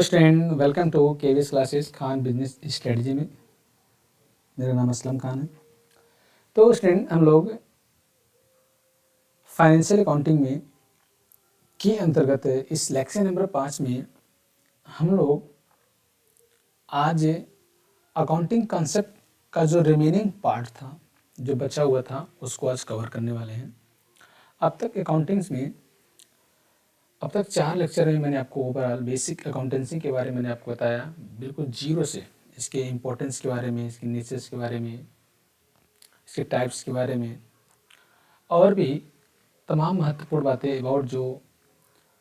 Student welcome to KVS classes Khan business strategy में। मेरा नाम असलम खान है। तो स्टूडेंट हम लोग फाइनेंशियल अकाउंटिंग में के अंतर्गत इस लेक्चर नंबर 5 में हम लोग आज अकाउंटिंग कंसेप्ट का जो रिमेनिंग पार्ट था, जो बचा हुआ था, उसको आज कवर करने वाले हैं। अब तक अकाउंटिंग्स में अब तक 4 लेक्चर में मैंने आपको ओवरऑल बेसिक अकाउंटेंसी के बारे में मैंने आपको बताया, बिल्कुल जीरो से इसके इम्पोर्टेंस के बारे में, इसके नेचर्स के बारे में, इसके टाइप्स के बारे में और भी तमाम महत्वपूर्ण बातें अबाउट जो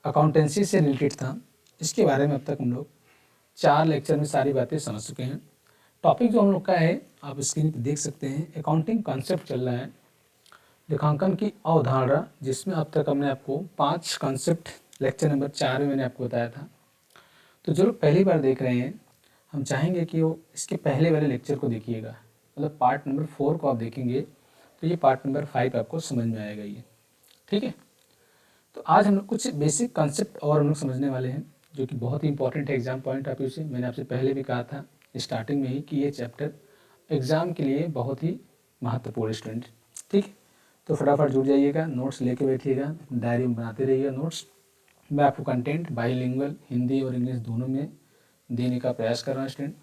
अकाउंटेंसी से रिलेटेड था, इसके बारे में अब तक हम लोग 4 लेक्चर में सारी बातें समझ चुके हैं। टॉपिक जो हम लोग का है आप स्क्रीन पर देख सकते हैं, अकाउंटिंग कॉन्सेप्ट चल रहा है, लेखांकन की अवधारणा, जिसमें अब तक हमने आपको 5 कॉन्सेप्ट लेक्चर नंबर 4 में मैंने आपको बताया था। तो जो लोग पहली बार देख रहे हैं, हम चाहेंगे कि वो इसके पहले वाले लेक्चर को देखिएगा, मतलब पार्ट नंबर 4 को आप देखेंगे तो ये पार्ट नंबर 5 आपको समझ में आएगा ये, ठीक है। तो आज हम लोग कुछ बेसिक कॉन्सेप्ट और हम लोग समझने वाले हैं, जो कि बहुत ही इंपॉर्टेंट है एग्जाम पॉइंट ऑफ व्यू से। मैंने आपसे पहले भी कहा था स्टार्टिंग में ही कि ये चैप्टर एग्ज़ाम के लिए बहुत ही महत्वपूर्ण स्टूडेंट, ठीक है। तो फटाफट जुड़ जाइएगा, नोट्स लेके बैठिएगा, डायरी में बनाते रहिएगा नोट्स। मैं आपको कंटेंट बाईलिंगुअल हिंदी और इंग्लिश दोनों में देने का प्रयास कर रहा हूँ स्टूडेंट।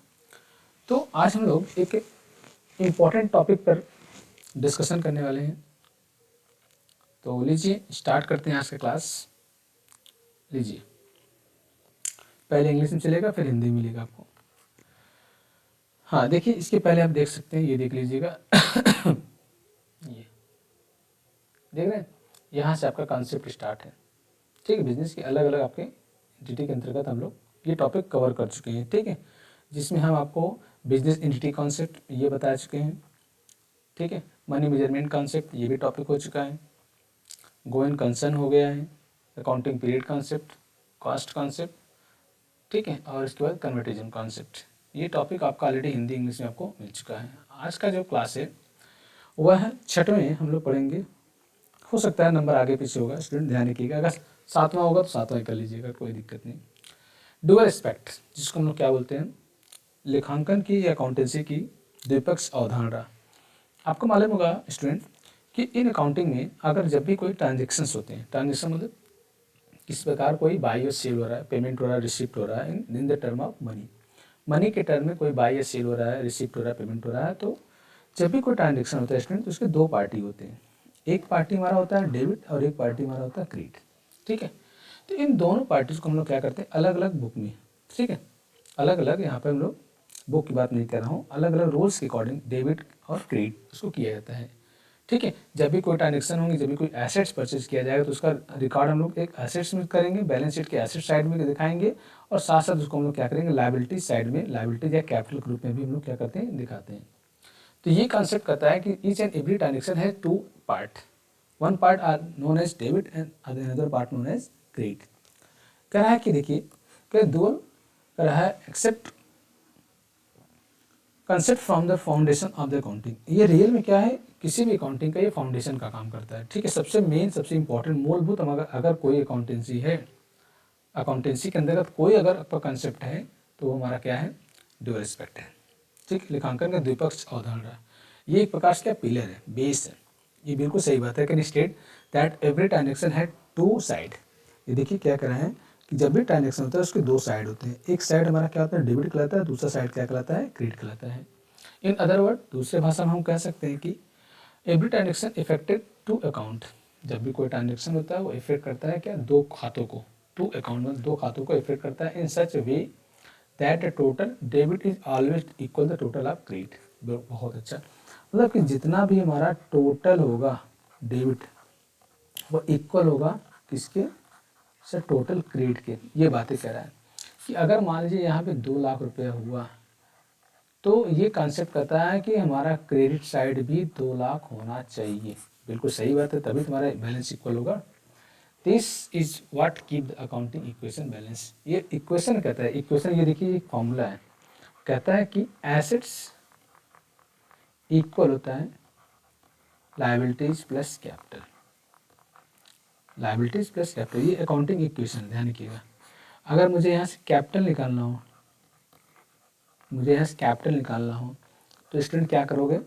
तो आज हम लोग एक इम्पॉर्टेंट टॉपिक पर डिस्कशन करने वाले हैं। तो लीजिए स्टार्ट करते हैं आज का क्लास। लीजिए, पहले इंग्लिश में चलेगा, फिर हिंदी में मिलेगा आपको। हाँ देखिए, इसके पहले आप देख सकते हैं, ये देख लीजिएगा ये देख रहे हैं, यहाँ से आपका कॉन्सेप्ट स्टार्ट है, ठीक है। बिजनेस के अलग अलग आपके एंटिटी के अंतर्गत हम लोग ये टॉपिक कवर कर चुके हैं, ठीक है, जिसमें हम आपको बिजनेस एंटिटी कॉन्सेप्ट ये बता चुके हैं, ठीक है। मनी मेजरमेंट कॉन्सेप्ट ये भी टॉपिक हो चुका है, गोइंग कंसर्न हो गया है, accounting period concept, cost concept, ठीक है, और इसके बाद कन्वर्टेशन कॉन्सेप्ट। ये टॉपिक आपका ऑलरेडी हिंदी इंग्लिश में आपको मिल चुका है। आज का जो क्लास है वह है 6वें हम लोग पढ़ेंगे। हो सकता है नंबर आगे पीछे होगा, स्टूडेंट ध्यान रखिएगा। अगर 7वां होगा तो 7वां कर लीजिएगा, कोई दिक्कत नहीं। डुअल एस्पेक्ट, जिसको हम लोग क्या बोलते हैं, लेखांकन की या अकाउंटेंसी की द्विपक्ष अवधारणा। आपको मालूम होगा स्टूडेंट कि इन अकाउंटिंग में अगर जब भी कोई ट्रांजेक्शन्स होते हैं, ट्रांजेक्शन मतलब किस प्रकार कोई बाई या सेल हो रहा है, पेमेंट हो रहा है, रिसिप्ट हो रहा है, in the term of money, money के टर्म में कोई बाई या सेल हो रहा है, रिसिप्ट हो रहा है, पेमेंट हो रहा है, तो जब भी कोई ट्रांजेक्शन होता है स्टूडेंट, तो उसके 2 पार्टी होते हैं। एक पार्टी हमारा होता है डेबिट और एक पार्टी हमारा होता है क्रेडिट, ठीक है। तो इन दोनों पार्टीज को हम लोग क्या करते हैं, अलग अलग बुक में, ठीक है, अलग अलग, यहाँ पे हम लोग बुक की बात नहीं कर रहा हूँ, अलग अलग रूल्स के अकॉर्डिंग डेबिट और क्रेडिट उसको किया जाता है, ठीक है। जब भी कोई ट्रांजेक्शन होंगी, जब भी कोई एसेट्स परचेज किया जाएगा, तो उसका रिकॉर्ड हम लोग एक एसेट्स में करेंगे, बैलेंस शीट के एसेट साइड में दिखाएंगे, और साथ साथ उसको हम लोग क्या करेंगे, लायबिलिटी साइड में, लायबिलिटी या कैपिटल के रूप में भी हम लोग क्या करते हैं, दिखाते हैं। तो ये कॉन्सेप्ट कहता है कि ईच एंड एवरी ट्रांजेक्शन है 2 part, one part are known as debit and another part known as credit. कह रहा है कि देखिए, कह रहा है except concept from the foundation of the accounting. ये रियल में क्या है, किसी भी अकाउंटिंग का ये फाउंडेशन का काम करता है, ठीक है। सबसे मेन, सबसे इंपॉर्टेंट, मूलभूत, अगर कोई अकाउंटेंसी है, अकाउंटेंसी के अंतर्गत कोई अगर आपका कंसेप्ट है, तो वो हमारा क्या है, ड्यूअल एस्पेक्ट है, ठीक। लेखांकन का द्विपक्ष अवधारणा, ये एक प्रकार से क्या पिलर है, बेस है। ये बिल्कुल सही बात है, can state that every transaction है 2 साइड। ये देखिए क्या कह रहे हैं कि जब भी ट्रांजेक्शन होता है उसके 2 साइड होते हैं। एक साइड हमारा क्या होता है, डेबिट कहलाता है, दूसरा साइड क्या कहलाता है, क्रेडिट कहलाता है। इन अदर वर्ड, दूसरे भाषा में हम कह सकते हैं कि एवरी ट्रांजेक्शन इफेक्टेड 2 अकाउंट। जब भी कोई ट्रांजेक्शन होता है वो इफेक्ट करता है क्या, 2 खातों को, 2 अकाउंट में 2 खातों को इफेक्ट करता है, in such way that total debit is always equal the total of credit. बहुत अच्छा, मतलब कि जितना भी हमारा टोटल होगा डेबिट, वो इक्वल होगा किसके, सर, टोटल क्रेडिट के। ये बातें कह रहा है कि अगर मान लीजिए यहाँ पे 2 लाख रुपया हुआ, तो ये कॉन्सेप्ट कहता है कि हमारा क्रेडिट साइड भी 2 लाख होना चाहिए। बिल्कुल सही बात है, तभी तुम्हारा बैलेंस इक्वल होगा। This is what keep the accounting equation balance. ये इक्वेशन कहता है, इक्वेशन ये देखिए एक फॉर्मूला है, कहता है कि एसेट्स इक्वल होता है liabilities plus capital, liabilities plus capital, ये अकाउंटिंग इक्वेशन, ध्यान रखिएगा। अगर मुझे यहाँ से कैपिटल निकालना हो, तो स्टूडेंट क्या करोगे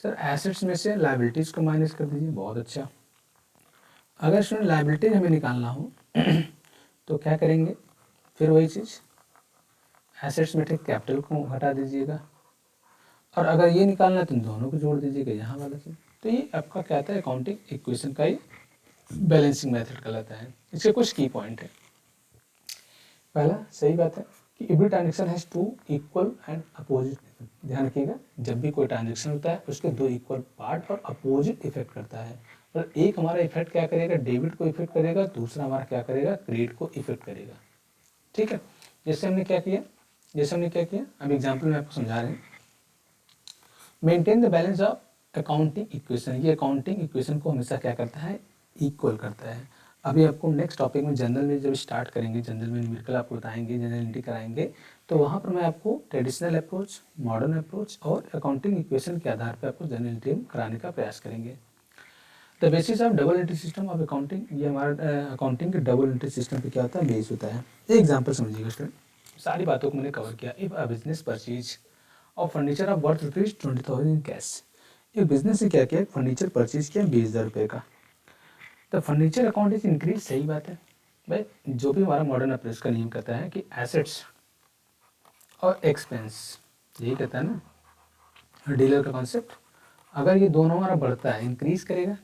सर, एसेट्स में से लायबिलिटीज़ को माइनस कर दीजिए। बहुत अच्छा। अगर स्टूडेंट लायबिलिटीज हमें निकालना हो तो क्या करेंगे, फिर वही चीज़, एसेट्स में से कैपिटल को हटा दीजिएगा, और अगर ये निकालना है तो दोनों को जोड़ दीजिएगा यहाँ वाला से। तो ये आपका क्या आता है, अकाउंटिंग इक्वेशन का ही बैलेंसिंग मेथड कहलाता है। इसके कुछ की पॉइंट है। पहला सही बात है कि every transaction has to equal and opposite. ध्यान रखिएगा, जब भी कोई ट्रांजेक्शन होता है उसके दो इक्वल पार्ट और अपोजिट इफेक्ट करता है। और एक हमारा इफेक्ट क्या करेगा, डेबिट को इफेक्ट करेगा, दूसरा हमारा क्या करेगा, क्रेडिट को इफेक्ट करेगा। ठीक है, जैसे हमने क्या किया, अब एग्जाम्पल में आपको समझा रहे हैं। Maintain the balance of accounting equation. ये अकाउंटिंग इक्वेशन को हमेशा क्या करता है, इक्वल करता है। अभी आपको नेक्स्ट टॉपिक में जनरल में जब स्टार्ट करेंगे, जनरल में न्यूमेरिकल आपको बताएंगे, जनरलिटी कराएंगे, तो वहाँ पर मैं आपको ट्रेडिशनल अप्रोच, मॉडर्न अप्रोच और अकाउंटिंग इक्वेशन के आधार पर आपको जनरलिटी कराने का प्रयास करेंगे। The basis of double entry system of accounting, ये हमारा अकाउंटिंग के डबल एंट्री सिस्टम पे क्या होता है, बेस होता है। एक एग्जाम्पल समझिएगा स्टूडेंट, सारी बातों को मैंने कवर किया। इफ अ बिजनेस परचेज और furniture of worth ₹20,000 in cash. एक बिजनेस से क्या किया, फर्नीचर परचेज किया 20,000 रुपये का। तो फर्नीचर अकाउंट इज इंक्रीज, सही बात है भाई। जो भी हमारा मॉडर्न अप्रोच का नियम कहता है कि एसेट्स और एक्सपेंस, यही कहता है ना डीलर का कॉन्सेप्ट। अगर ये दोनों हमारा बढ़ता है, इंक्रीज करेगा,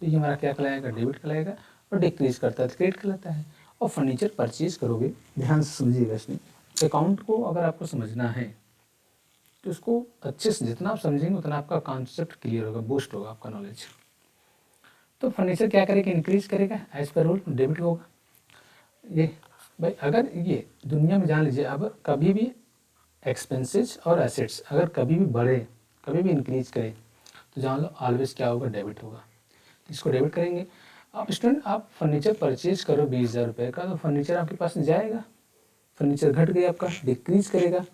तो ये हमारा क्या कहलाएगा, डेबिट कहलाएगा, और डिक्रीज करता है तो क्रेडिट कहलाता है। और फर्नीचर परचेज करोगे, ध्यान से समझिएगा इसमें, अकाउंट को अगर आपको समझना है तो उसको अच्छे से जितना आप समझेंगे उतना आपका कॉन्सेप्ट क्लियर होगा, बूस्ट होगा आपका नॉलेज। तो फर्नीचर क्या करेगा, इंक्रीज करेगा, एज पर रूल डेबिट होगा। ये भाई अगर ये दुनिया में जान लीजिए, अब कभी भी एक्सपेंसेस और एसेट्स अगर कभी भी बढ़े, कभी भी इंक्रीज करे, तो जान लो ऑलवेज क्या होगा, डेबिट होगा। इसको डेबिट करेंगे। अब स्टूडेंट आप फर्नीचर परचेज करो 20,000 रुपये का, तो फर्नीचर आपके पास जाएगा, फर्नीचर घट गया आपका, डिक्रीज करेगा,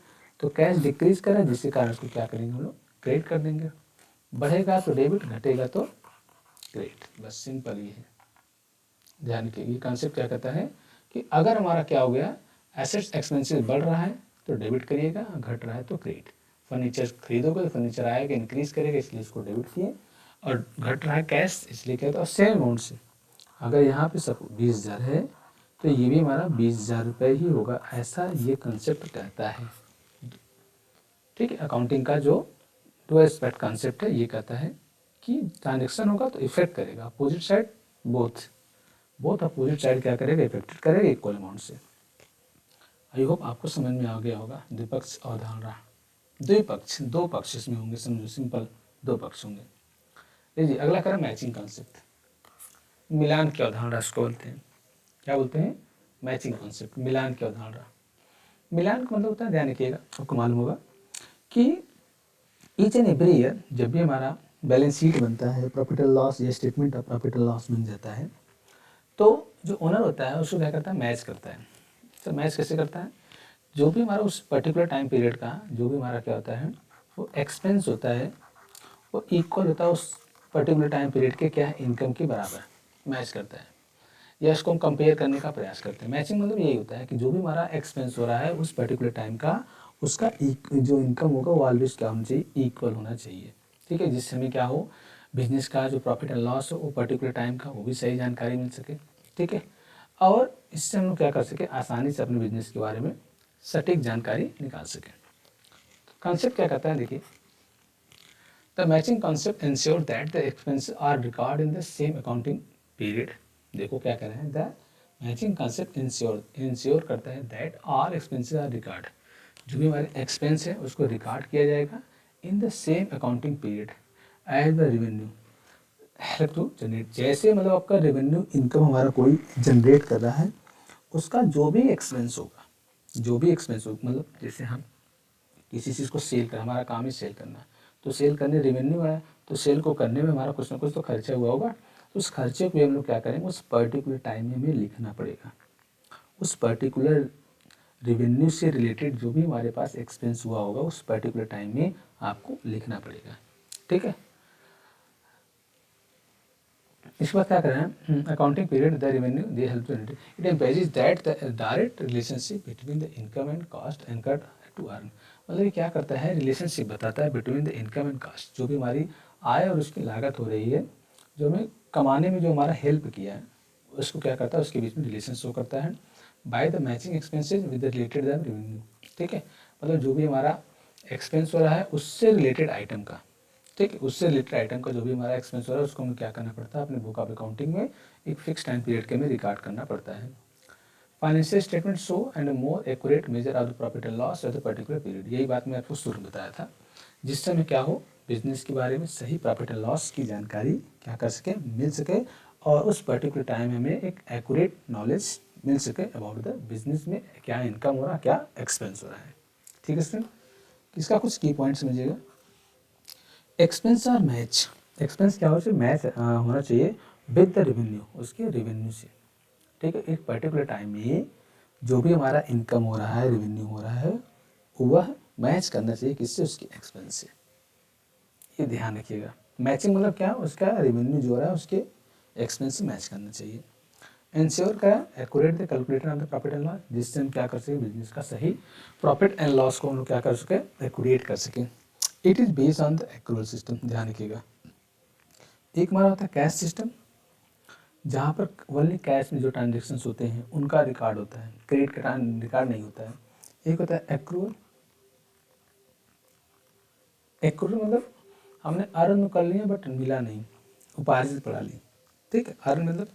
तो कैश डिक्रीज करा, जिसके कारण उसको क्या करेंगे हम लोग, क्रेडिट कर देंगे। बढ़ेगा तो डेबिट, घटेगा तो क्रेडिट, बस सिंपल ये है। ध्यान के ये कॉन्सेप्ट क्या कहता है कि अगर हमारा क्या हो गया, एसेट्स एक्सपेंसेस बढ़ रहा है तो डेबिट करिएगा, घट रहा है तो क्रेडिट। फर्नीचर खरीदोगे तो फर्नीचर आएगा, इंक्रीज करेगा, इसलिए इसको डेबिट किए, और घट रहा है कैश, इसलिए क्या, और सेम अमाउंट से अगर यहाँ पे सब 20,000 है तो ये भी हमारा 20,000 रुपये ही होगा, ऐसा ये कंसेप्ट कहता है। ठीक है, अकाउंटिंग का जो दो एस्पेक्ट कॉन्सेप्ट है, ये कहता है कि ट्रांजेक्शन होगा तो इफेक्ट करेगा opposite side, both opposite side क्या करेगा, इफेक्टेड करेगा इक्वल अमाउंट से। आई होप आपको समझ में आ गया होगा। द्विपक्ष अवधारणा, द्विपक्ष, दो पक्ष इसमें होंगे, समझो सिंपल, दो पक्ष होंगे। लीजिए अगला करें मैचिंग कॉन्सेप्ट, मिलान की अवधारणा इसको बोलते हैं। क्या बोलते हैं, मैचिंग कॉन्सेप्ट, मिलान की अवधारणा। मिलान का मतलब होता है, ध्यान रखिएगा, आपको मालूम होगा कि ईच एंड एवरी ईयर जब भी हमारा बैलेंस शीट बनता है, प्रॉफिट एंड लॉस या statement of profit and loss बन जाता है, तो जो ओनर होता है उसको क्या करता है, मैच करता है। तो मैच कैसे करता है, जो भी हमारा उस पर्टिकुलर टाइम पीरियड का जो भी हमारा क्या होता है, वो एक्सपेंस होता है, वो इक्वल होता है उस पर्टिकुलर टाइम पीरियड के क्या है, इनकम के बराबर मैच करता है, या इसको हम कंपेयर करने का प्रयास करते हैं। मैचिंग मतलब यही होता है कि जो भी हमारा एक्सपेंस हो रहा है उस पर्टिकुलर टाइम का, उसका जो इनकम होगा वो ऑलवेज क्या होना चाहिए, इक्वल होना चाहिए। ठीक है, जिससे हमें क्या हो, बिजनेस का जो प्रॉफिट एंड लॉस हो वो पर्टिकुलर टाइम का, वो भी सही जानकारी मिल सके। ठीक है, और इससे हम लोग क्या कर सके, आसानी से अपने बिजनेस के बारे में सटीक जानकारी निकाल सकें। कॉन्सेप्ट क्या कहता है, देखिए, the matching concept ensure that the expenses are record in the same accounting period. देखो क्या कह रहे हैं, द मैचिंग कॉन्सेप्ट इंश्योर करता है that all expenses are record, जो भी हमारे एक्सपेंस है उसको रिकॉर्ड किया जाएगा in the same accounting period as the revenue help to generate. जैसे मतलब आपका रेवेन्यू इनकम हमारा कोई जनरेट कर रहा है, उसका जो भी एक्सपेंस होगा, मतलब जैसे हम किसी चीज़ को सेल कर, हमारा काम ही सेल करना है, तो सेल करने रेवेन्यू है, तो सेल को करने में हमारा कुछ ना कुछ तो खर्चा हुआ होगा, तो उस खर्चे को हम लोग क्या करेंगे, उस पर्टिकुलर टाइम में हमें लिखना पड़ेगा। उस पर्टिकुलर रेवेन्यू से रिलेटेड जो भी हमारे पास एक्सपेंस हुआ होगा उस पर्टिकुलर टाइम में आपको लिखना पड़ेगा। ठीक है, इसके बाद क्या कर रहे हैं, accounting period the revenue they help to it emphasises that the direct relationship between the income and cost incurred to earn. मतलब ये क्या करता है, रिलेशनशिप बताता है between the income and cost, जो भी हमारी आय और उसकी लागत हो रही है, जो हमें कमाने में जो हमारा हेल्प किया है, उसको क्या करता है, उसके बीच में रिलेशन शो करता है by the matching expenses with the related the revenue. ठीक है, मतलब जो भी हमारा एक्सपेंस हो रहा है उससे रिलेटेड आइटम का, ठीक है, उससे रिलेटेड आइटम का जो भी हमारा एक्सपेंस हो रहा है उसको हमें क्या करना पड़ता है, अपने बुक ऑफ अकाउंटिंग में एक फिक्स टाइम पीरियड के में रिकॉर्ड करना पड़ता है। Financial statement show and more accurate measure of the profit and loss at the particular period. यही बात मैं आपको शुरू में बताया था, जिससे हमें क्या हो, बिजनेस के बारे में सही प्रॉफिट एंड लॉस की जानकारी क्या कर सके, मिल सके, और उस पर्टिकुलर टाइम में हमें एक एक्यूरेट नॉलेज मिल सके अबाउट द बिजनेस में क्या इनकम हो रहा है, क्या एक्सपेंस हो रहा है। ठीक है स्टूडेंट, इसका कुछ की पॉइंट समझिएगा। एक्सपेंस और मैच, एक्सपेंस क्या हो चाहिए, मैच होना चाहिए विद द रेवेन्यू, उसके रेवेन्यू से। ठीक है, एक पर्टिकुलर टाइम में जो भी हमारा इनकम हो रहा है, रेवेन्यू हो रहा है, वह मैच करना चाहिए किससे, उसके एक्सपेंस से। ये ध्यान रखिएगा। मैचिंग मतलब क्या, उसका रेवेन्यू जो हो रहा है उसके एक्सपेंस से मैच करना चाहिए। इंश्योर का accurate the calculator of the profit and loss, जिससे हम क्या कर सकें, बिजनेस का सही प्रॉफिट एंड लॉस को हम लोग क्या कर सकें, एक्यूरेट कर सकें। It is based on the accrual system, ध्यान रखिएगा। एक हमारा होता है कैश सिस्टम, जहाँ पर ओनली कैश में जो ट्रांजेक्शन होते हैं उनका रिकॉर्ड होता है, क्रेडिट का रिकॉर्ड नहीं होता है। एक होता है एक्रूअल, एक्रूअल मतलब हमने अर्न कर लिया बट मिला नहीं, उपार्जित पड़ा ली। ठीक है, अर्न मतलब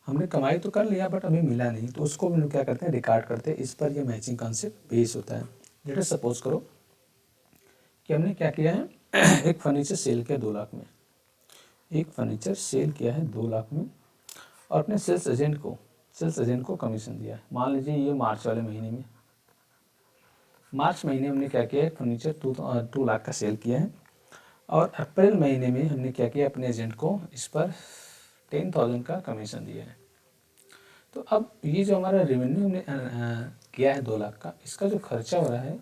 हमने कमाई तो कर लिया बट हमें मिला नहीं, तो उसको हम लोग क्या करते हैं, रिकॉर्ड करते हैं। इस पर यह मैचिंग कॉन्सेप्ट बेस होता है। लेट अस सपोज करो कि हमने क्या किया है, एक फर्नीचर सेल किया 2 लाख में, एक फर्नीचर सेल किया है 2 लाख में, और अपने सेल्स एजेंट को कमीशन दिया है। मान लीजिए ये मार्च वाले महीने में, मार्च महीने हमने क्या किया है, फर्नीचर 2 लाख का सेल किया है, और अप्रैल महीने में हमने क्या किया, अपने एजेंट को इस पर 10,000 का कमीशन दिया है। तो अब ये जो हमारा रेवेन्यू हमने किया है 2 लाख का, इसका जो खर्चा हो रहा है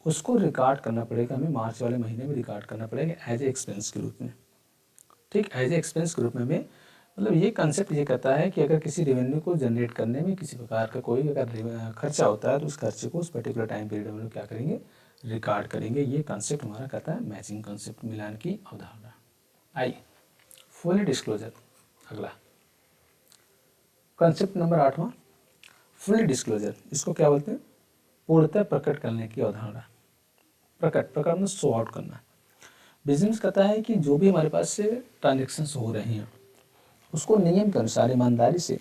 उसको रिकॉर्ड करना पड़ेगा, हमें मार्च वाले महीने में रिकॉर्ड करना पड़ेगा एज ए एक्सपेंस के रूप में। ठीक, एज ए एक्सपेंस के रूप में हमें, मतलब ये कंसेप्ट ये कहता है कि अगर किसी रेवेन्यू को जनरेट करने में किसी प्रकार का कोई अगर खर्चा होता है, तो उस खर्चे को उस पर्टिकुलर टाइम पीरियड में लोग क्या करेंगे, रिकॉर्ड करेंगे। ये कंसेप्ट हमारा कहता है मैचिंग कंसेप्ट, मिलान की अवधारणा। आइए फुल डिस्क्लोजर, अगला कंसेप्ट नंबर 8वां, फुल डिस्क्लोजर। इसको क्या बोलते हैं, पूर्णतः प्रकट करने की अवधारणा। प्रकट में शो आउट करना। बिजनेस कहता है कि जो भी हमारे पास से ट्रांजेक्शन्स हो रहे हैं उसको नियम के अनुसार ईमानदारी से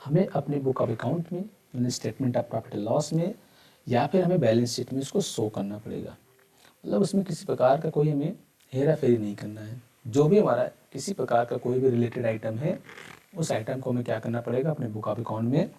हमें अपने बुक ऑफ अकाउंट में, यानी statement of profit and loss में, या फिर हमें बैलेंस शीट में इसको शो करना पड़ेगा। मतलब उसमें किसी प्रकार का कोई हमें हेरा फेरी नहीं करना है। जो भी हमारा किसी प्रकार का कोई भी रिलेटेड आइटम है, उस आइटम को हमें क्या करना पड़ेगा, अपने बुक ऑफ अकाउंट में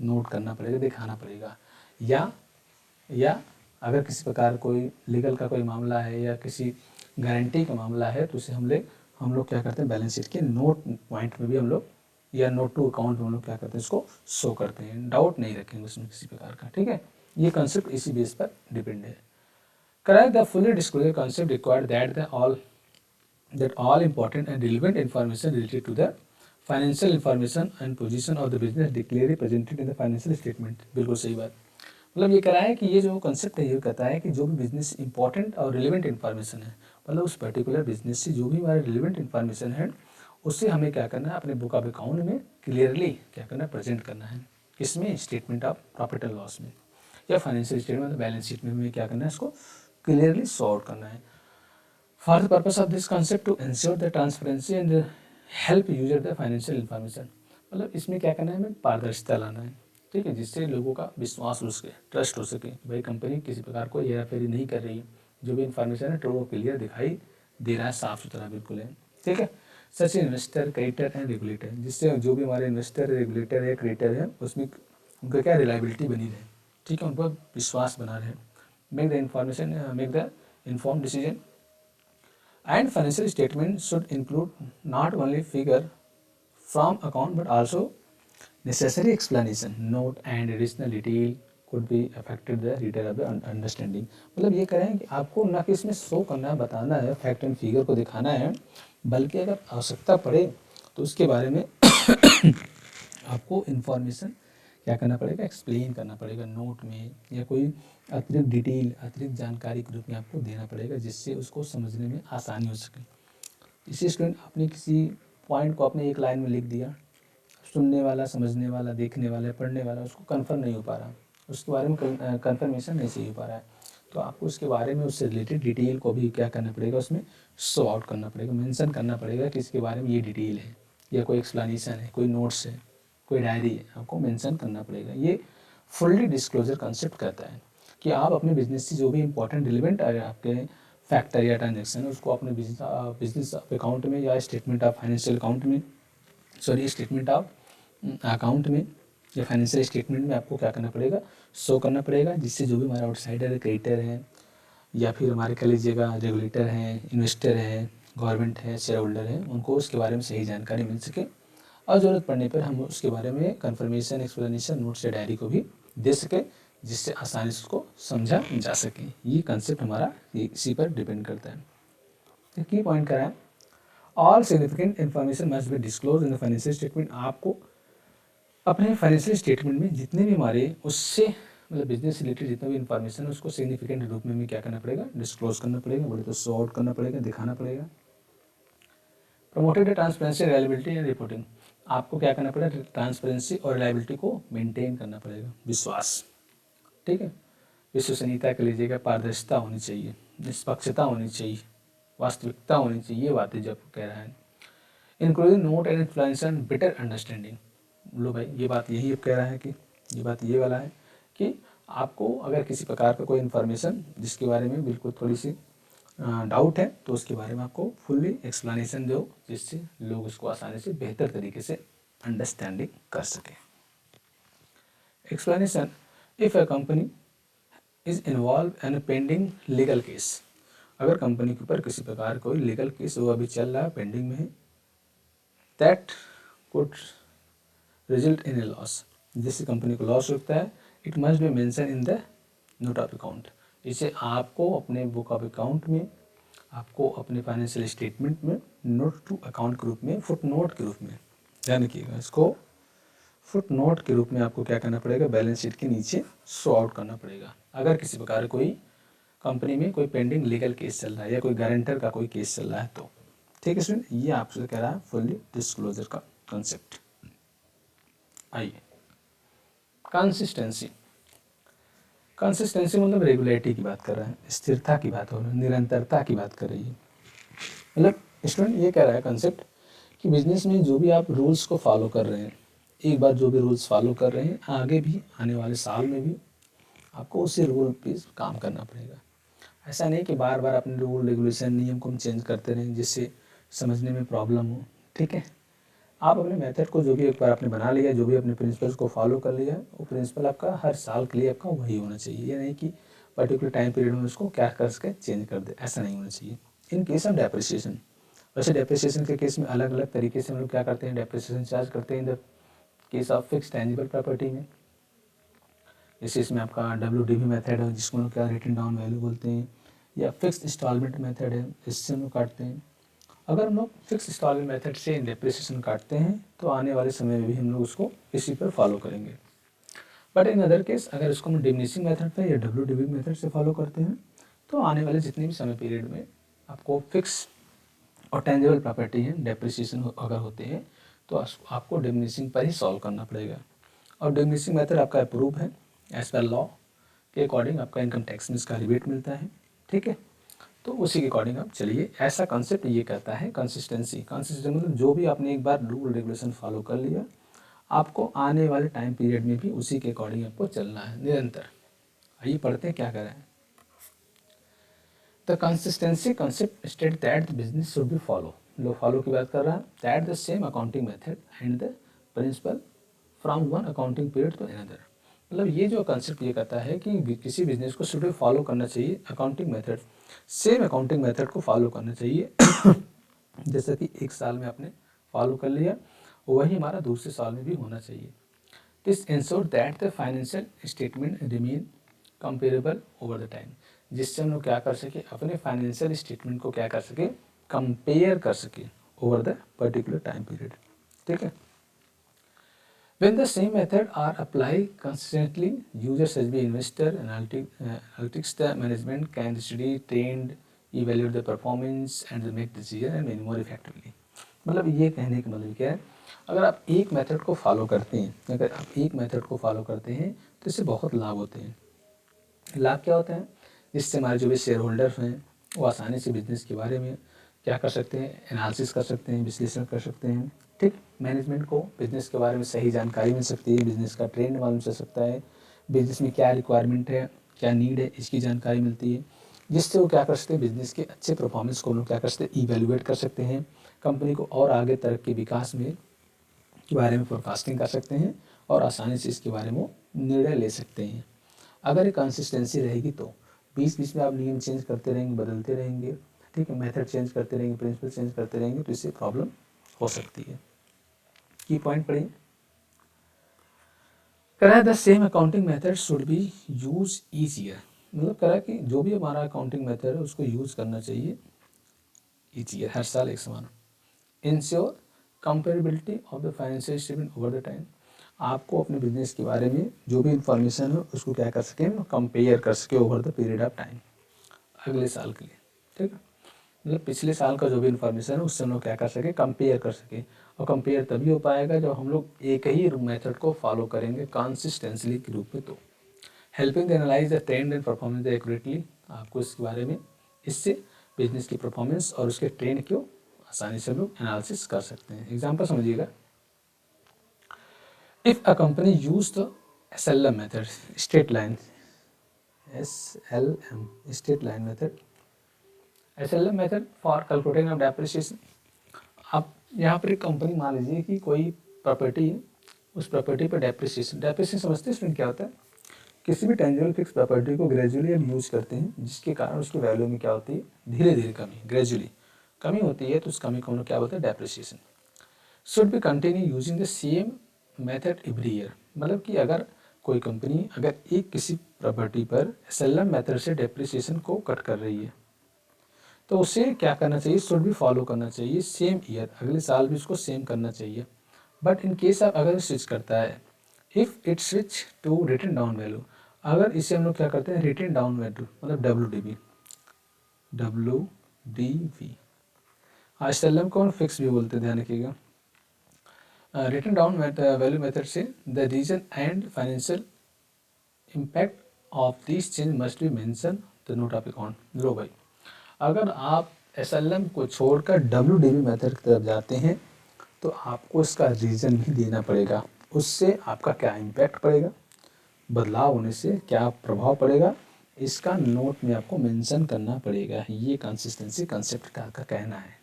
नोट करना पड़ेगा, दिखाना पड़ेगा। या अगर किसी प्रकार कोई लीगल का कोई मामला है या किसी गारंटी का मामला है, तो उसे हम लोग क्या करते हैं, बैलेंस शीट के नोट पॉइंट में भी हम लोग, या नोट टू अकाउंट में हम लोग क्या करते हैं, इसको शो करते हैं। डाउट नहीं रखेंगे उसमें किसी प्रकार का। ठीक है, ये कंसेप्ट इसी बेस पर डिपेंड है। Correct the fully disclosure concept required that all important and relevant information related to the financial information and position of the business declared presented in the financial statement। बिल्कुल सही बात। मतलब ये कह रहा है कि ये जो कंसेप्ट है ये कहता है कि जो भी बिजनेस इंपॉर्टेंट और रिलेवेंट इन्फॉर्मेशन है, मतलब उस पर्टिकुलर बिजनेस से जो भी हमारा रिलेवेंट इन्फॉर्मेशन है, उससे हमें क्या करना है, अपने बुक ऑफ अकाउंट में क्लियरली क्या करना है, प्रेजेंट करना है। किसमें, statement of profit and loss में, या फाइनेंशियल स्टेटमेंट, बैलेंस शीट में हमें क्या करना है, इसको क्लियरली सॉर्ट करना है। For the purpose of this concept to ensure the transparency and help user the financial information. मतलब इसमें क्या करना है, हमें पारदर्शिता लाना है। ठीक है, जिससे लोगों का विश्वास हो सके, ट्रस्ट हो सके, भाई कंपनी किसी प्रकार को हेरा फेरी नहीं कर रही है, जो भी इन्फॉर्मेशन है तो वो क्लियर दिखाई दे रहा है, साफ सुथरा बिल्कुल है। ठीक है, सच इन्वेस्टर, क्रेडिटर एंड रेगुलेटर, जिससे जो भी हमारे इन्वेस्टर, रेगुलेटर है, क्रेडिटर है, उसमें उनका क्या रिलायबिलिटी बनी रहे। ठीक है, उन पर विश्वास बना रहे। Make the inform decision and financial statement should include not only figure from account but also necessary explanation note and additional detail could be affected the reader of the understanding। मतलब ये कह रहे हैं कि आपको ना कि इसमें शो करना है, बताना है, फैक्ट एंड फिगर को दिखाना है, बल्कि अगर आवश्यकता पड़े तो उसके बारे में आपको इन्फॉर्मेशन क्या करना पड़ेगा, एक्सप्लेन करना पड़ेगा नोट में, या कोई अतिरिक्त डिटेल, अतिरिक्त जानकारी के रूप में आपको देना पड़ेगा, जिससे उसको समझने में आसानी हो सके। इसी स्टूडेंट आपने किसी पॉइंट को आपने एक लाइन में लिख दिया, सुनने वाला, समझने वाला, देखने वाला, पढ़ने वाला उसको कन्फर्म नहीं हो पा रहा, उसके बारे में कन्फर्मेशन नहीं सही हो पा रहा है, तो आपको उसके बारे में, उससे रिलेटेड डिटेल को भी क्या करना पड़ेगा, उसमें शो आउट करना पड़ेगा, मेंशन करना पड़ेगा कि इसके बारे में ये डिटेल है, या कोई एक्सप्लेनेशन है, कोई नोट्स है, कोई डायरी है, आपको मेंशन करना पड़ेगा। ये फुल्ली डिस्क्लोजर कॉन्सेप्ट कहता है कि आप अपने बिजनेस से जो भी इंपॉर्टेंट रिलेवेंट है आपके फैक्टर या ट्रांजेक्शन है, उसको अपने बिजनेस अकाउंट में या स्टेटमेंट ऑफ फाइनेंशियल अकाउंट में, सॉरी स्टेटमेंट ऑफ अकाउंट में या फाइनेंशियल स्टेटमेंट में आपको क्या करना पड़ेगा, शो करना पड़ेगा, जिससे जो भी हमारा आउटसाइडर है, क्रेडिटर है, या फिर हमारे कह लीजिएगा रेगुलेटर हैं, इन्वेस्टर है, गवर्नमेंट है, शेयर होल्डर है, उनको उसके बारे में सही जानकारी मिल सके, और ज़रूरत पड़ने पर हम उसके बारे में कंफर्मेशन, एक्सप्लेनेशन, नोट्स या डायरी को भी दे सके, जिससे आसानी से उसको समझा जा सके। ये कंसेप्ट हमारा इसी पर डिपेंड करता है। तो की पॉइंट करा है, all significant information must be disclose in the financial statement. आपको अपने फाइनेंशियल स्टेटमेंट में जितने भी हमारे उससे मतलब बिजनेस रिलेटेड जितना भी इन्फॉर्मेशन है, उसको सिग्निफिकेंट रूप में क्या करना पड़ेगा, डिस्क्लोज करना पड़ेगा, बोले तो शो आउट करना पड़ेगा, दिखाना पड़ेगा। Promoted transparency, reliability and reporting. आपको क्या करना पड़ेगा, ट्रांसपेरेंसी और रिलायबिलिटी को मेंटेन करना पड़ेगा, विश्वास, ठीक है, विश्वसनीयता के लीजिएगा, पारदर्शिता होनी चाहिए, निष्पक्षता होनी चाहिए, वास्तविकता होनी चाहिए, ये बातें जब कह रहा है। Including note and explanation, better understanding. लो भाई, ये बात यही अब कह रहा है कि ये बात ये वाला है कि आपको अगर किसी प्रकार का कोई इन्फॉर्मेशन जिसके बारे में बिल्कुल थोड़ी सी डाउट है, तो उसके बारे में आपको फुल्ली एक्सप्लेनेशन दो, जिससे लोग उसको आसानी से बेहतर तरीके से अंडरस्टैंडिंग कर सकें। Explanation, if a company is involve in pending legal case, अगर कंपनी के ऊपर किसी प्रकार कोई लीगल केस वो अभी चल रहा है, पेंडिंग में है, that could result in A loss, जिससे कंपनी को लॉस होता है, it must be mention in the note of account. इसे आपको अपने बुक ऑफ अकाउंट में, आपको अपने फाइनेंशियल स्टेटमेंट में नोट टू अकाउंट के रूप में, फुट नोट के रूप में, ध्यान रखिएगा, इसको फुट नोट के रूप में आपको क्या करना पड़ेगा, बैलेंस शीट के नीचे शो आउट करना पड़ेगा। अगर किसी प्रकार कोई कंपनी में कोई पेंडिंग लीगल केस चल रहा है, या कोई गारंटर का कोई केस चल रहा है, तो ठीक है स्टूडेंट, ये आपसे कह रहा है फुल्ली डिस्क्लोजर का कंसेप्ट। आइए, कंसिस्टेंसी। कंसिस्टेंसी मतलब रेगुलरिटी की बात कर रहा है, स्थिरता की बात हो रही है, निरंतरता की बात कर रही है। मतलब स्टूडेंट ये कह रहा है कंसेप्ट कि बिजनेस में जो भी आप रूल्स को फॉलो कर रहे हैं, एक बार जो भी रूल्स फॉलो कर रहे हैं, आगे भी आने वाले साल में भी आपको उसी रूल पे काम करना पड़ेगा। ऐसा नहीं कि बार बार अपने रूल रेगुलेशन नियम को हम चेंज करते रहें, जिससे समझने में प्रॉब्लम हो, ठीक है। आप अपने मेथड को जो भी एक बार आपने बना लिया, जो भी अपने प्रिंसिपल्स को फॉलो कर लिया, वो प्रिंसिपल आपका हर साल के लिए आपका वही होना चाहिए। ये नहीं कि पर्टिकुलर टाइम पीरियड में उसको क्या कर सके, चेंज कर दे, ऐसा नहीं होना चाहिए। इन केस ऑफ डेप्रिसिएशन, वैसे डेप्रिसिएशन के केस में अलग अलग तरीके से हम लोग क्या करते हैं, डेप्रिसिएशन चार्ज करते हैं। In the case of fix tangible property में, जैसे इसमें आपका WDV मेथड है, जिसको लोग क्या रिटन डाउन वैल्यू बोलते हैं, या फिक्स इंस्टॉलमेंट मेथड है, इससे हम लोग काटते हैं। अगर हम लोग फिक्स इंस्टॉलमेंट मेथड से डेप्रिसिएशन काटते हैं, तो आने वाले समय में भी हम लोग उसको इसी पर फॉलो करेंगे। बट इन अदर केस, अगर इसको हम डिमिनिशिंग मेथड पे या WDV मेथड से फॉलो करते हैं, तो आने वाले जितने भी समय पीरियड में आपको फिक्स और टेंजिबल प्रॉपर्टी है, डेप्रिसिएशन अगर होते हैं, तो आपको डिमिनिशिंग पर ही सॉल्व करना पड़ेगा। और डिमिनिशिंग मेथड आपका अप्रूव है एज पर लॉ के अकॉर्डिंग, आपका इनकम टैक्स में इसका रिबेट मिलता है, ठीक है। तो उसी के अकॉर्डिंग आप चलिए, ऐसा कॉन्सेप्ट ये कहता है कंसिस्टेंसी। कंसिस्टेंसी मतलब जो भी आपने एक बार रूल रेगुलेशन फॉलो कर लिया, आपको आने वाले टाइम पीरियड में भी उसी के अकॉर्डिंग आपको चलना है, निरंतर। आइए पढ़ते हैं क्या कर रहे हैं। The consistency concept state that the business should be follow, लो फॉलो की बात कर रहा है, that the same accounting method and the principle from one accounting period to another. मतलब ये जो कंसेप्ट ये कहता है कि किसी बिजनेस को शुड फॉलो करना चाहिए accounting method, same accounting method को फॉलो करना चाहिए। जैसा कि एक साल में आपने फॉलो कर लिया, वही हमारा दूसरे साल में भी होना चाहिए। This ensure that the financial statement remain comparable over the time, जिससे हम लोग क्या कर सके, अपने फाइनेंशियल स्टेटमेंट को क्या कर सके, कंपेयर कर सके over the particular time period. ठीक है। When the same method are applied consistently, users such as investor, analytics, the management can study, trained, evaluate the performance and make decision and many more effectively. मतलब ये कहने का मतलब क्या है, अगर आप एक मेथड को फॉलो करते हैं तो इससे बहुत लाभ होते हैं। लाभ क्या होते हैं, जिससे हमारे जो भी शेयर होल्डर्स हैं वो आसानी से बिजनेस के बारे में क्या कर सकते हैं, एनालिसिस कर सकते हैं, विश्लेषण कर सकते हैं। ठीक, मैनेजमेंट को बिजनेस के बारे में सही जानकारी मिल सकती है, बिजनेस का ट्रेंड मालूम चल सकता है, बिजनेस में क्या रिक्वायरमेंट है, क्या नीड है, इसकी जानकारी मिलती है, जिससे वो क्या कर सकते हैं, बिजनेस के अच्छे परफॉर्मेंस को लोग क्या कर सकते हैं, इवेल्युएट कर सकते हैं, कंपनी को और आगे तरक्की विकास में के बारे में फोरकास्टिंग कर सकते हैं और आसानी से इसके बारे में निर्णय ले सकते हैं। अगर ये कंसिस्टेंसी रहेगी तो बीच बीच में आप नियम चेंज करते रहेंगे, बदलते रहेंगे, ठीक है, मेथड चेंज करते रहेंगे, प्रिंसिपल चेंज करते रहेंगे, तो इससे प्रॉब्लम हो सकती है। की पॉइंट पढ़िए, कह रहा है the same accounting method should be use easier, मतलब कह रहा है कि जो भी हमारा अकाउंटिंग मेथड है उसको यूज करना चाहिए ईजियर, हर साल एक समान। Ensure comparability of the financial statement over the time, आपको अपने बिजनेस के बारे में जो भी इंफॉर्मेशन है उसको क्या कर सकें, कंपेयर कर सके over the period of time, अगले साल के लिए। ठीक है, मतलब पिछले साल का जो भी इन्फॉर्मेशन है उससे हम लोग क्या कर सके, कंपेयर कर सके। और कंपेयर तभी हो पाएगा जब हम लोग एक ही मेथड को फॉलो करेंगे कंसिस्टेंसली के रूप में। तो helping the analyse the trend and performance accurately, आपको इसके बारे में, इससे बिजनेस की परफॉर्मेंस और उसके ट्रेंड को आसानी से हम लोग एनालिसिस कर सकते हैं। एग्जाम्पल समझिएगा, if a company use the SLM method, straight line, SLM straight line method, SLM method for calculating of depreciation. आप यहाँ पर एक कंपनी मान लीजिए कि कोई प्रॉपर्टी है, उस प्रॉपर्टी पर डेप्रिसिएशन समझते हैं स्टूडेंट क्या होता है, किसी भी टेंजिबल फिक्स प्रॉपर्टी को ग्रेजुअली हम यूज करते हैं, जिसके कारण उसकी वैल्यू में क्या होती है, धीरे धीरे कमी, ग्रेजुअली कमी होती है, तो उस कमी को हम लोग क्या बोलते हैं, depreciation. Should be continue using the same method every year, मतलब कि अगर कोई कंपनी अगर एक किसी प्रॉपर्टी पर SLM मेथड से डेप्रिसिएशन को कट कर रही है तो उसे क्या करना चाहिए, शुड भी फॉलो करना चाहिए सेम ईयर, अगले साल भी उसको सेम करना चाहिए। बट इन केस ऑफ अगर स्विच करता है, if it switch to written down value, अगर इसे हम लोग क्या करते हैं, रिटन डाउन वैल्यू मतलब WDV, SLM को हम फिक्स भी बोलते हैं, ध्यान रखिएगा। रिटन डाउन वैल्यू मेथड से the reason and financial impact of this change must be mention the note of account. लो भाई, अगर आप SLM को छोड़कर WDV मेथड की तरफ जाते हैं तो आपको इसका रीज़न भी देना पड़ेगा, उससे आपका क्या इम्पैक्ट पड़ेगा, बदलाव होने से क्या प्रभाव पड़ेगा, इसका नोट में आपको मेंशन करना पड़ेगा। ये कंसिस्टेंसी कंसेप्ट का कहना है।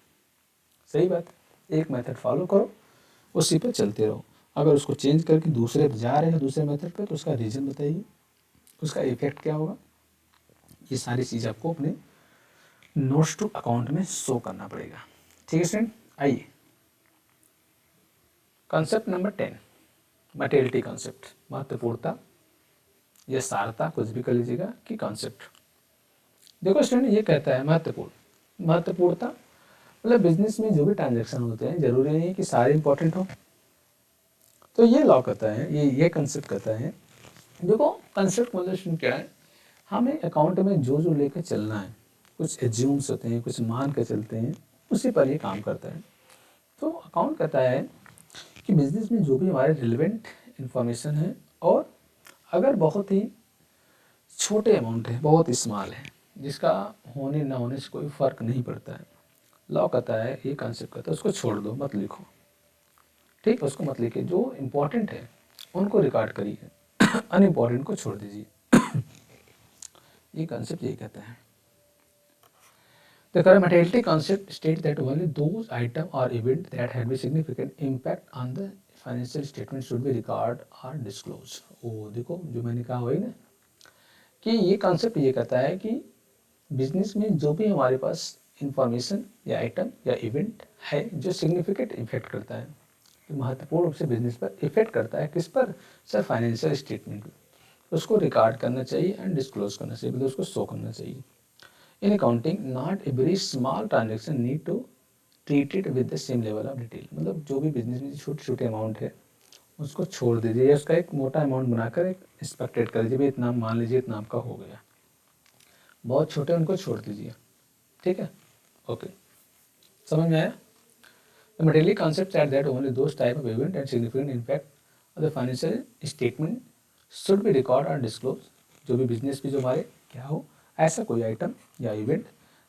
सही बात, एक मेथड फॉलो करो, उसी पर चलते रहो। अगर उसको चेंज करके दूसरे पर जा रहे हैं, दूसरे मेथड पे, तो उसका रीज़न बताइए, उसका इफेक्ट क्या होगा। ये सारी चीज़ आपको अपने नोट्स टू अकाउंट में शो करना पड़ेगा। ठीक है स्टूडेंट, आइए कॉन्सेप्ट नंबर 10, मटेरियलिटी कॉन्सेप्ट, महत्वपूर्णता या सारता, कुछ भी कर लीजिएगा, कि कॉन्सेप्ट। देखो स्टूडेंट, ये कहता है महत्वपूर्णता मतलब बिजनेस में जो भी ट्रांजैक्शन होते हैं जरूरी नहीं है कि सारे इंपॉर्टेंट हो। तो ये लॉ कहता है, ये कंसेप्ट कहता है, देखो कंसेप्ट मतलब क्या है, हमें अकाउंट में जो जो लेकर चलना है, कुछ एज्यूम्स होते हैं, कुछ मान के चलते हैं, उसी पर ये काम करता है। तो अकाउंट कहता है कि बिजनेस में जो भी हमारे रिलेवेंट इंफॉर्मेशन है, और अगर बहुत ही छोटे अमाउंट है, बहुत स्मॉल है, जिसका होने ना होने से कोई फ़र्क नहीं पड़ता है, लॉ कहता है, ये कंसेप्ट कहता है, उसको छोड़ दो, मत लिखो। ठीक, उसको मत लिखिए, जो इम्पोर्टेंट है उनको रिकॉर्ड करिए, अनइम्पॉर्टेंट को छोड़ दीजिए। ये कंसेप्ट यही कहता है। The current materiality concept states that only those items or events that had a significant impact on the financial statement should be recorded or disclosed। ओ देखो, जो मैंने कहा वही ना, कि ये कॉन्सेप्ट ये कहता है कि बिजनेस में जो भी हमारे पास इंफॉर्मेशन या आइटम या इवेंट है जो सिग्निफिकेंट इफेक्ट करता है, महत्वपूर्ण रूप से बिजनेस पर इफेक्ट करता है, किस पर सर, फाइनेंशियल स्टेटमेंट, उसको रिकॉर्ड करना चाहिए एंड डिस्क्लोज करना चाहिए, मतलब उसको शो करना चाहिए। In accounting, not every small transaction need to treated with the same level of detail, मतलब जो भी बिजनेस में छोटे छोटे अमाउंट है उसको छोड़ दीजिए, या उसका एक मोटा अमाउंट बनाकर एक एक्सपेक्टेड कर दीजिए, इतना मान लीजिए इतना आपका हो गया, बहुत छोटे उनको छोड़ दीजिए, ठीक है। ओके, समझ में आया? The material concepts are that only those type of event and significant impact of the financial statement should be record और disclose, जो भी बिजनेस भी जो हमारे क्या हो, ऐसा कोई आइटम या event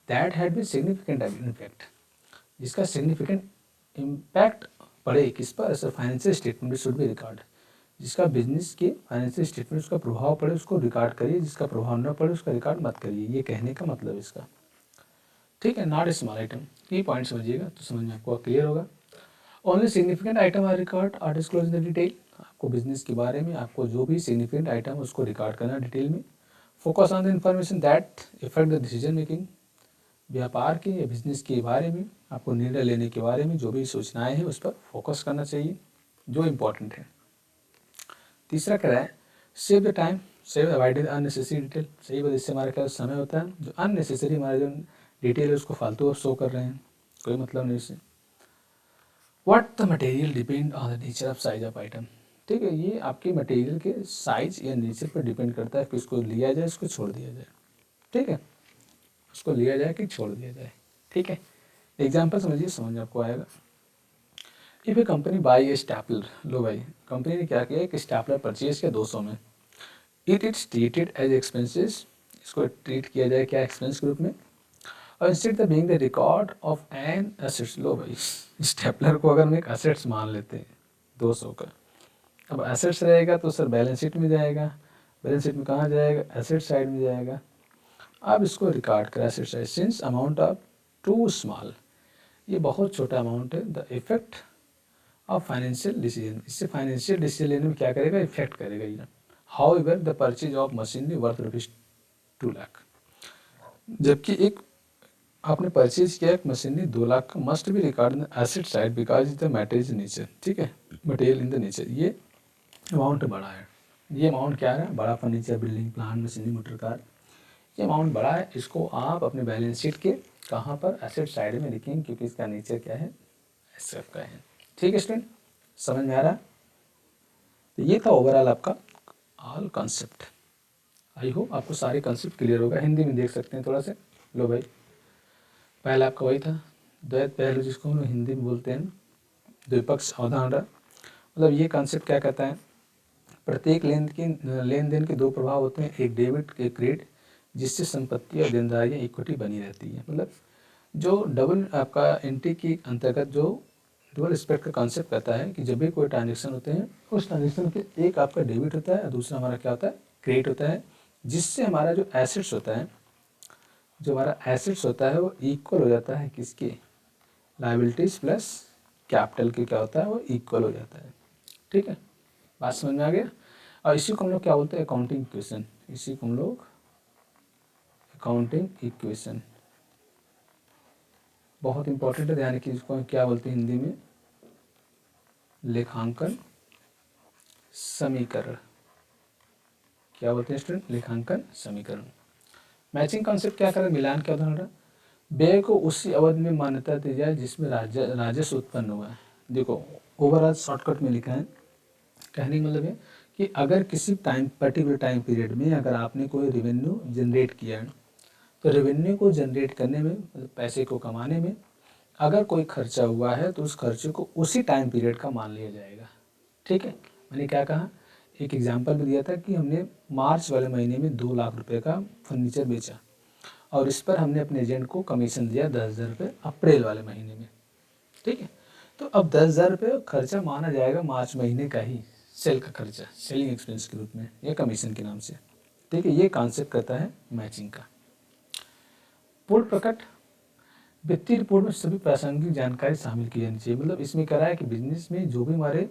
that had be significant impact, जिसका सिग्निफिकेंट इम्पैक्ट पड़े किस पर, ऐसा फाइनेंशियल स्टेटमेंट भी शुड बी रिकॉर्ड, जिसका बिजनेस के फाइनेंशियल स्टेटमेंट उसका प्रभाव पड़े उसको रिकॉर्ड करिए, जिसका प्रभाव न पड़े उसका रिकॉर्ड मत करिए, ये कहने का मतलब इसका, ठीक है। नॉट ए स्मॉल आइटम, ये पॉइंट समझिएगा तो समझ में आपको क्लियर होगा। Only significant item are record or disclose in the detail, आपको बिजनेस के बारे में आपको जो भी सिग्निफिकेंट आइटम उसको रिकॉर्ड करना डिटेल में। Focus on the information that effect the decision making, व्यापार के या बिजनेस के बारे में आपको निर्णय लेने के बारे में जो भी सूचनाएं हैं उस पर फोकस करना चाहिए जो इम्पोर्टेंट है। तीसरा क्या है, save the time, save avoid unnecessary detail, सही बात, इससे हमारा क्या समय होता है, जो अननेसेसरी हमारे जो डिटेल है उसको फालतू शो कर रहे हैं, कोई मतलब नहीं इससे। What the material depend on the nature of size of item, ठीक है, ये आपके मटेरियल के साइज या नेचर पर डिपेंड करता है कि इसको लिया जाए इसको छोड़ दिया जाए, ठीक है, उसको लिया जाए कि छोड़ दिया जाए, ठीक है। एग्जाम्पल समझिए, समझ आपको आएगा। If A accompany by A stapler, लो भाई कंपनी ने क्या किया, एक स्टैपलर परचेज किया 200 में, it it's treated as expenses, इसको ट्रीट किया जाए क्या, एक्सपेंस के रूप में, और instead the being the record of an assets, लो भाई स्टेपलर को अगर हम एक एसेट्स मान लेते हैं 200 का, अब एसेट्स रहेगा तो सर बैलेंस शीट में जाएगा, बैलेंस शीट में कहाँ जाएगा, एसेट साइड में जाएगा। अब इसको रिकॉर्ड करा asset side, since amount of too small, ये बहुत छोटा अमाउंट है, the effect of financial decision, इससे फाइनेंशियल डिसीजन लेने में क्या करेगा, इफेक्ट करेगा ये। However the purchase of machinery worth ₹2 lakh, जबकि एक आपने परचेज किया एक मशीनरी 2 लाख का, मस्ट भी record in asset side because is the material nature, ठीक है, मटेरियल इन द नेचर, ये अमाउंट बड़ा है, ये अमाउंट क्या है, बड़ा furniture, building, plant, machinery, motor car, ये अमाउंट बड़ा है, इसको आप अपने बैलेंस शीट के कहाँ पर, एसेट साइड में लिखेंगे, क्योंकि इसका नेचर क्या है, एसेट का है, ठीक है स्टूडेंट, समझ में आ रहा। तो ये था ओवरऑल आपका ऑल कॉन्सेप्ट, आई होप आपको सारे कॉन्सेप्ट क्लियर होगा। हिंदी में देख सकते हैं थोड़ा सा, लो भाई पहला आपका वही था, द्वैत पहलू जिसको हम हिंदी में बोलते हैं, द्विपक्ष अवधारणा, मतलब ये कॉन्सेप्ट क्या कहता है, प्रत्येक लेन देन के दो प्रभाव होते हैं, एक डेबिट एक क्रेडिट, जिससे संपत्ति और देनदारियाँ इक्विटी बनी रहती है, मतलब जो डबल आपका एंट्री के अंतर्गत जो डुअल एस्पेक्ट का कॉन्सेप्ट कहता है कि जब भी कोई ट्रांजेक्शन होते हैं उस ट्रांजेक्शन के एक आपका डेबिट होता है और दूसरा हमारा क्या होता है, क्रेडिट होता है, जिससे हमारा जो एसेट्स होता है, जो हमारा एसेट्स होता है वो इक्वल हो जाता है किसके, लायबिलिटीज प्लस कैपिटल के क्या होता है, वो इक्वल हो जाता है, ठीक है, बात समझ में आ गया। और इसी को हम लोग क्या बोलते हैं, अकाउंटिंग इक्वेशन, इसी को हम लोग अकाउंटिंग इक्वेशन, बहुत इंपॉर्टेंट है, ध्यान रखिए, इसको क्या बोलते हैं हिंदी में, लेखांकन समीकरण, क्या बोलते हैं स्टूडेंट, लेखांकन समीकरण। मैचिंग कॉन्सेप्ट क्या करें, मिलान क्या उदाहरण, व्यय को उसी अवधि में मान्यता दी जाए जिसमें राजस्व उत्पन्न हुआ है। देखो ओवरऑल शॉर्टकट में लिखा है, कहने का मतलब है कि अगर किसी टाइम पर्टिकुलर टाइम पीरियड में अगर आपने कोई रेवेन्यू जनरेट किया है, तो रेवेन्यू को जनरेट करने में, मतलब पैसे को कमाने में अगर कोई खर्चा हुआ है तो उस खर्चे को उसी टाइम पीरियड का मान लिया जाएगा, ठीक है। मैंने क्या कहा, एक एग्जांपल भी दिया था कि हमने मार्च वाले महीने में 2 लाख रुपए का फर्नीचर बेचा और इस पर हमने अपने एजेंट को कमीशन दिया 10,000 रुपये अप्रैल वाले महीने में, ठीक है। तो अब 10,000 रुपये खर्चा माना जाएगा मार्च महीने का ही, सेल का खर्चा, सेलिंग एक्सपेंस के रूप में या कमीशन के नाम से, ठीक है। ये कॉन्सेप्ट करता है मैचिंग का। पूर्ण प्रकट, वित्तीय रिपोर्ट में सभी प्रासंगिक जानकारी शामिल की जानी चाहिए, मतलब इसमें कह रहा है कि बिजनेस में जो भी हमारे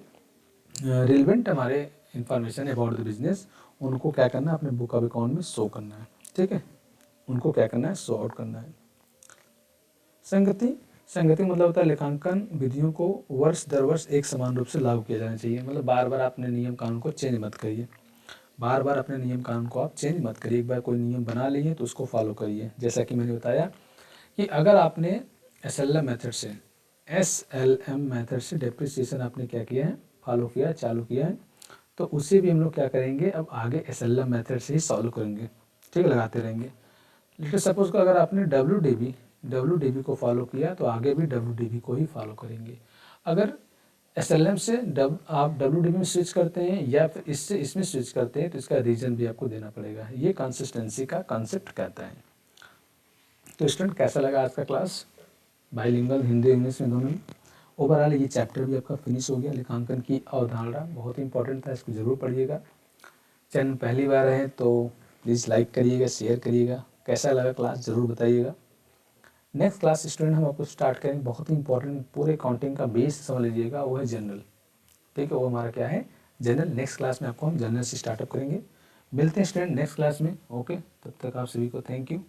रिलेवेंट हमारे इंफॉर्मेशन अबाउट द बिजनेस, उनको क्या करना है, अपने बुक ऑफ अकाउंट में शो करना है, ठीक है, उनको क्या करना है, शो आउट करना है। संगति, संगति मतलब होता है लेखांकन विधियों को वर्ष दर वर्ष एक समान रूप से लागू किया जाना चाहिए, मतलब बार बार अपने नियम कानून को चेंज मत करिए, बार बार अपने नियम कानून को आप चेंज मत करिए, एक बार कोई नियम बना लिए तो उसको फॉलो करिए। जैसा कि मैंने बताया कि अगर आपने एसएलएम मेथड से SLM मेथड से डेप्रिसिएशन आपने क्या किया है, फॉलो किया, चालू किया है, तो उसे भी हम लोग क्या करेंगे, अब आगे SLM मेथड से ही सॉल्व करेंगे, ठीक है, लगाते रहेंगे। लेट सपोज को अगर आपने WDB को फॉलो किया तो आगे भी WDB को ही फॉलो करेंगे। अगर SLM से आप WDB में स्विच करते हैं या फिर इससे इसमें स्विच करते हैं तो इसका रीजन भी आपको देना पड़ेगा। ये कंसिस्टेंसी का कॉन्सेप्ट कहता है। तो स्टूडेंट कैसा लगा आज का क्लास, बाइलिंगुअल हिंदी इंग्लिश में दोनों में। ओवरऑल ये चैप्टर भी आपका फिनिश हो गया। लेखांकन की अवधारणा बहुत ही इंपॉर्टेंट था, इसको ज़रूर पढ़िएगा। चैनल पहली बार है तो प्लीज़ लाइक करिएगा, शेयर करिएगा। कैसा लगा क्लास ज़रूर बताइएगा। नेक्स्ट क्लास स्टूडेंट हम आपको स्टार्ट करेंगे, बहुत ही इंपॉर्टेंट, पूरे अकाउंटिंग का बेस समझ लीजिएगा, वो है जनरल, ठीक है, वो हमारा क्या है, जनरल। नेक्स्ट क्लास में आपको हम जनरल से स्टार्टअप करेंगे। मिलते हैं स्टूडेंट नेक्स्ट क्लास में। ओके, तब तक आप सभी को थैंक यू।